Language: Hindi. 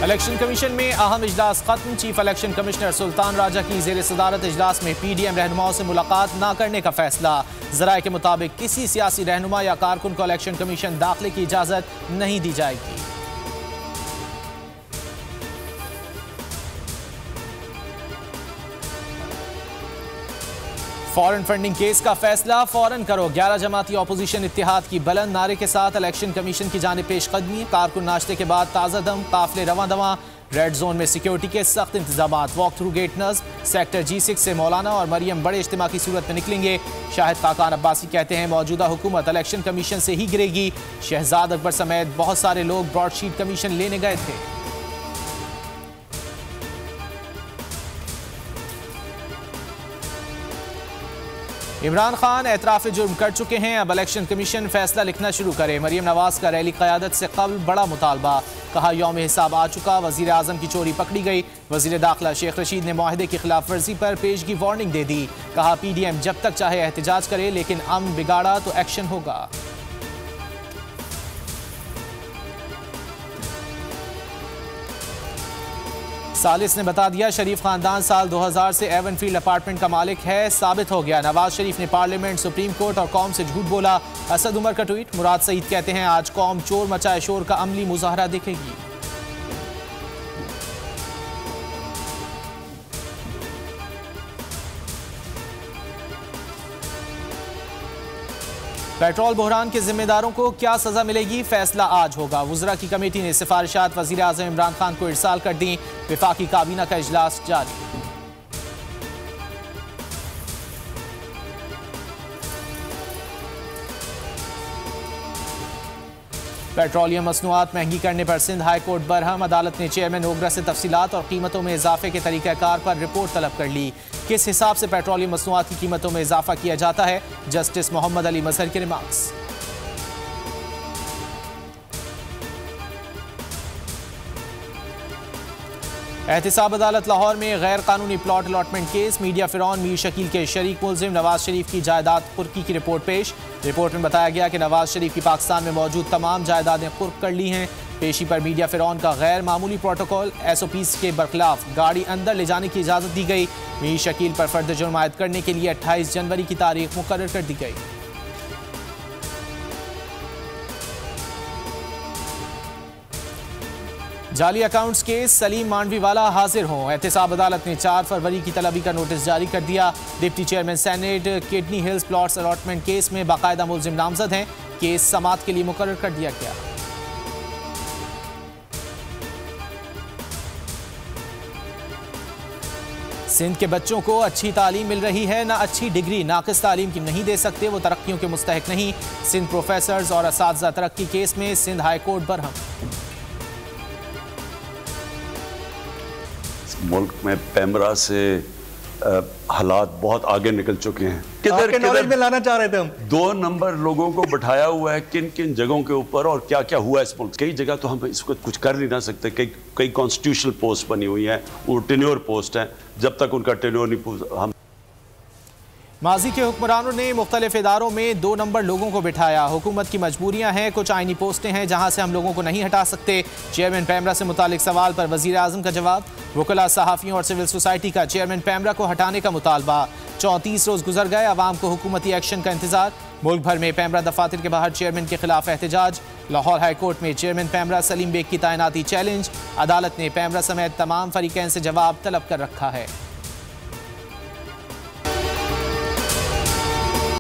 इलेक्शन कमीशन में अहम इजलास खत्म। Chief election commissioner Sultan Raja की जेर सदारत इजलास में PDM रहनुमाओं से मुलाकात न करने का फैसला। जराये के मुताबिक किसी सियासी रहनुमा या कारकुन को इलेक्शन कमीशन दाखिले की इजाजत नहीं दी जाएगी। फॉरेन फंडिंग केस का फैसला फौरन करो। 11 जमाती अपोजिशन इत्तेहाद की बुलंद नारे के साथ इलेक्शन कमीशन की जानिब पेशकदमी। कारकुन नाश्ते के बाद ताज़ा दम, काफिले रवां दवां। रेड जोन में सिक्योरिटी के सख्त इंतजाम। वॉक थ्रू गेट नस्ब। सेक्टर G6 से मौलाना और मरियम बड़े इज्तिमा की सूरत में निकलेंगे। शाहिद खाकान अब्बासी कहते हैं मौजूदा हुकूमत इलेक्शन कमीशन से ही गिरेगी। शहजाद अकबर समेत बहुत सारे लोग ब्रॉडशीट कमीशन लेने गए थे। इमरान खान एतराफ़ जुर्म कर चुके हैं, अब इलेक्शन कमीशन फैसला लिखना शुरू करे। मरियम नवाज का रैली क़यादत से कबल बड़ा मुतालबा। कहा यौम हिसाब आ चुका। वज़ीर आज़म की चोरी पकड़ी गई। वज़ीर दाखिला शेख रशीद ने मुआहदे की खिलाफ वर्जी पर पेशगी वार्निंग दे दी। कहा PDM जब तक चाहे एहतजाज करे, लेकिन अमन बिगाड़ा तो एक्शन होगा। सालिस ने बता दिया शरीफ खानदान साल 2000 से एवनफील्ड अपार्टमेंट का मालिक है, साबित हो गया। नवाज शरीफ ने पार्लियामेंट, सुप्रीम कोर्ट और कौम से झूठ बोला। असद उमर का ट्वीट। मुराद सईद कहते हैं आज कौम चोर मचाए शोर का अमली मुजाहरा देखेगी। पेट्रोल बहरान के जिम्मेदारों को क्या सजा मिलेगी, फैसला आज होगा। वुज़रा की कमेटी ने सिफारिशात वज़ीर आज़म इमरान खान को इरसाल कर दी। विफाकी काबीना का इजलास जारी। पेट्रोलियम मसनूआत महंगी करने पर सिंध हाई कोर्ट बरहम। अदालत ने चेयरमैन ओगरा से तफसीलात और कीमतों में इजाफे के तरीक़ाकार पर रिपोर्ट तलब कर ली। किस हिसाब से पेट्रोलियम मसनूआत की कीमतों में इजाफा किया जाता है, जस्टिस मोहम्मद अली मजहर के रिमार्क्स। एहतिसाब अदालत लाहौर में गैर कानूनी प्लॉट अलॉटमेंट केस। मीडिया फिरौन मीर शकील के शरीक मुलजिम नवाज शरीफ की जायदाद कुर्की की रिपोर्ट पेश। रिपोर्ट में बताया गया कि नवाज शरीफ की पाकिस्तान में मौजूद तमाम जायदादें कुर्क कर ली हैं। पेशी पर मीडिया फिरौन का गैर मामूली प्रोटोकॉल। SOPs के बरखिलाफ गाड़ी अंदर ले जाने की इजाज़त दी गई। मीर शकील पर फर्द जुर्म आयद करने के लिए 28 जनवरी की तारीख मुकर्रर कर दी गई। जाली अकाउंट्स केस। सलीम मांडवीवाला हाजिर हों। एहतिसाब अदालत ने 4 फरवरी की तलबी का नोटिस जारी कर दिया। Deputy chairman senate kidney hills plots allotment case में बाकायदा मुलजिम नामजद हैं। केस समाअत के लिए मुकर्रर कर दिया गया। सिंध के बच्चों को अच्छी तालीम मिल रही है, ना अच्छी डिग्री नाकिस तालीम की नहीं दे सकते, वो तरक्कियों के मुस्तहिक नहीं। सिंध प्रोफेसर्स और असातिज़ा तरक्की केस में सिंध हाई कोर्ट बरहम। मुल्क में पैमरा से हालात बहुत आगे निकल चुके हैं। किधर नॉलेज में लाना चाह रहे थे हम। 2 नंबर लोगों को बैठाया हुआ है किन किन जगहों के ऊपर और क्या क्या हुआ इस मुल्क। कई जगह तो हम इसको कुछ कर नहीं ना सकते। कई कॉन्स्टिट्यूशनल पोस्ट बनी हुई हैं, वो टेन्योर पोस्ट हैं। जब तक उनका टेन्योर नहीं हम माजी के हुक्मरानों ने मुख्तलिफ इदारों में 2 नंबर लोगों को बिठाया। हुकूमत की मजबूरियां हैं, कुछ आइनी पोस्टें हैं जहां से हम लोगों को नहीं हटा सकते। चेयरमैन पैमरा से मुतालिक सवाल पर वज़ीर आज़म का जवाब। वकला, सहाफ़ियों और सिविल सोसाइटी का चेयरमैन पैमरा को हटाने का मुतालबा। 34 रोज़ गुजर गए, आवाम को हुकूमती एक्शन का इंतजार। मुल्क भर में पैमरा दफातर के बाहर चेयरमैन के खिलाफ एहतजाज। लाहौर हाई कोर्ट में चेयरमैन पैमरा सलीम बेग की तैनाती चैलेंज। अदालत ने पैमरा समेत तमाम फरीकैन से जवाब तलब कर रखा है।